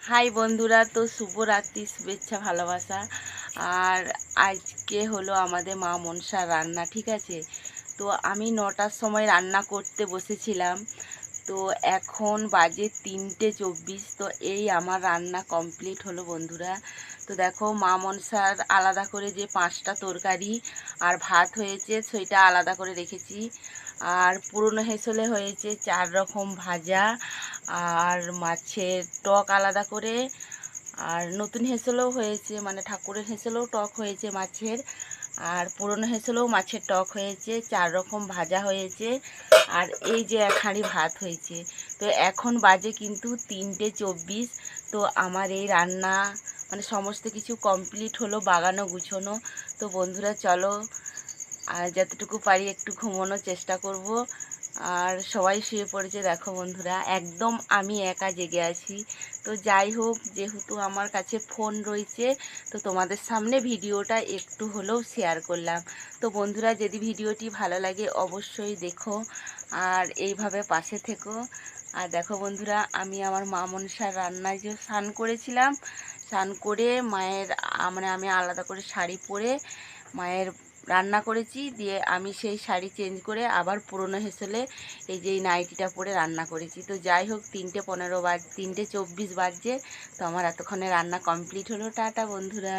High বন্ধুরা, তো শুভরাত্রি, শুভেচ্ছা, ভালোবাসা। আর আজকে হলো আমাদের মা মনসার রান্না, ঠিক আছে। তো আমি 9টার সময় রান্না করতে বসেছিলাম। তো এখন বাজে 3টে 24। তো এই আমার রান্না কমপ্লিট হলো বন্ধুরা। তো দেখো, মা মনসার আলাদা করে যে 5টা তরকারি আর ভাত হয়েছে সেটা আলাদা করে রেখেছি। আর পুরনো হেঁসলে হয়েছে 4 রকম ভাজা, আর মাছের টক আলাদা করে। আর নতুন হেঁসলেও হয়েছে, মানে ঠাকুরের হেঁসলেও টক হয়েছে মাছের। আর পুরনো হেঁসলেও মাছের টক হয়েছে, 4 রকম ভাজা হয়েছে। আর এই যে এক হাঁড়ি ভাত হয়েছে। তো এখন বাজে কিন্তু 3টে 24। তো আমার এই রান্না মানে সমস্ত কিছু কমপ্লিট হলো, বাগানো গুছোনো। তো বন্ধুরা চলো, আর যতটুকু পারি একটু ঘুমানোর চেষ্টা করব। আর সবাই শুয়ে পড়েছে দেখো বন্ধুরা, একদম আমি একা জেগে আছি। তো যাই হোক, যেহেতু আমার কাছে ফোন রয়েছে, তো তোমাদের সামনে ভিডিওটা একটু হলেও শেয়ার করলাম। তো বন্ধুরা, যদি ভিডিওটি ভালো লাগে অবশ্যই দেখো, আর এইভাবে পাশে থেকো। আর দেখো বন্ধুরা, আমি আমার মা মনসার রান্নায় যে স্নান করেছিলাম, স্নান করে মায়ের মানে আমি আলাদা করে শাড়ি পরে মায়ের রান্না করেছি, দিয়ে আমি সেই শাড়ি চেঞ্জ করে আবার পুরনো হেঁসেলে এই যে এই নাইটিটা পরে রান্না করেছি। তো যাই হোক, 3টে 15 3টে 24 বাজছে। তো আমার এতক্ষণে রান্না কমপ্লিট হলো। টাটা বন্ধুরা।